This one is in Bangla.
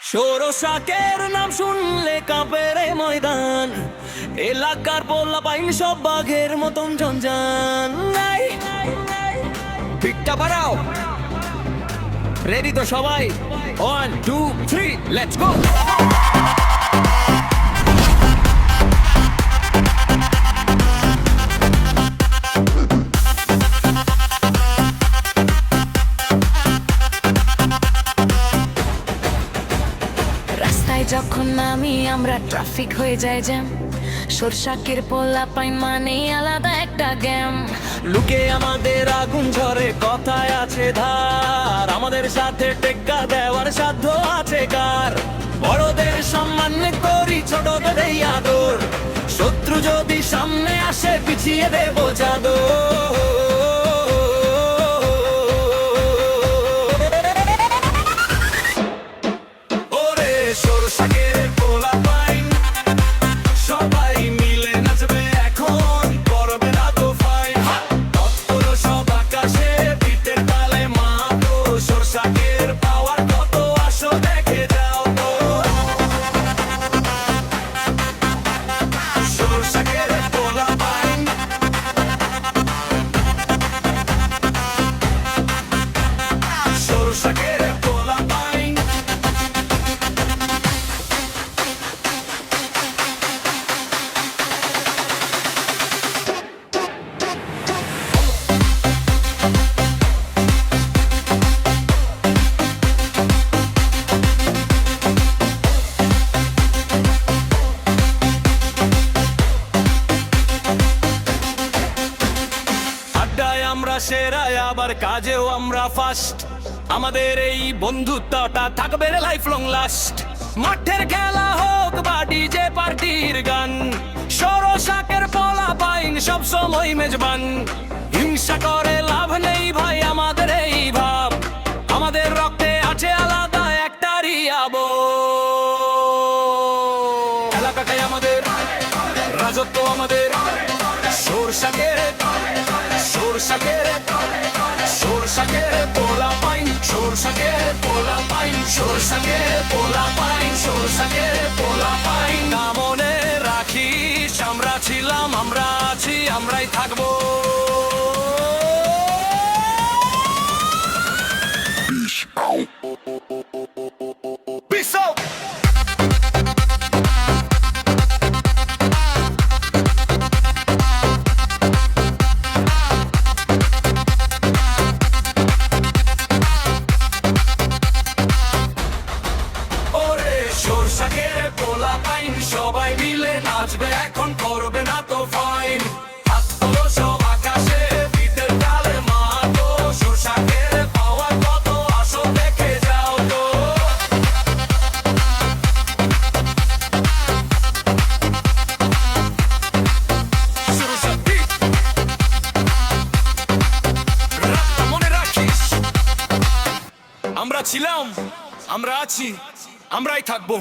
ষোড়শাকের নাম শুনলে কাঁপে রে ময়দান, এলাকার পোলা পাইন সব বাঘের মতন ঝঞ্ঝান। পিকটা বাড়াও, রেডি তো সবাই? 1 2 3 লেটস গো। রাস্তায় যখন নামি আমরা ট্রাফিক হয়ে যায় জ্যাম, সরষাকের পোলা পাইন মানে আলাদা একটা গেম। লুকে আমাদের আগুন ঝরে, কথায় আছে ধার, আমাদের সাথে টেক্কা দেওয়ার সাধ্য আছে কার? বড়দের সম্মান করি, ছোটদের দেই আদর, শত্রু যদি সামনে আসে পিছিয়ে দেব চাদর। ওরে সরষাকের পোলা পাইন, সবাই মিলে নাচবে এখন, করবে না তো ফাইন। তৎপর সব আকাশে বিটের তালে মাতো, সরষাকের পাওয়ার কত আসো দেখে যাও তো। সরষাকের পোলা পাইন, সরষাকের পোলা পাইন। আড্ডায় আমরা সেরাই, আবার কাজেও আমরা ফার্স্ট, আমাদের এই বন্ধুত্বটা থাকবে লাইফ লং লাস্ট। মাঠের খেলা হোক বা ডিজে পার্টির গান, সরষাকের পোলা পাইন সব সময় মেজবান। হিংসা করে লাভ নেই ভাই আমাদের এই ভাব, আমাদের রক্তে আছে আলাদা একটারই আবহ। এলাকাটাই আমাদের, রাজত্ব আমাদের, সরষাকের সরষাকের সরষাকের পোলা পাইন, সরষাকের পোলা পাইন, সরষাকের পোলা পাইন, সরষাকের পোলা পাইন। না মনে রাখিস আমরা ছিলাম, আমরা আছি, আমরাই থাকবো। Peace out. সরষাকের পোলা পাইন, সবাই মিলে নাচবে এখন, করবে না তো ফাইন। হাত তোলো সব আকাশে, বিটের তালে মাতো, সরষাকের পাওয়ার কত আসো দেখে যাও তো। সরষাকে রাতটা মনে রাখিস, আমরা ছিলাম, আমরা আছি, আমরাই থাকবো।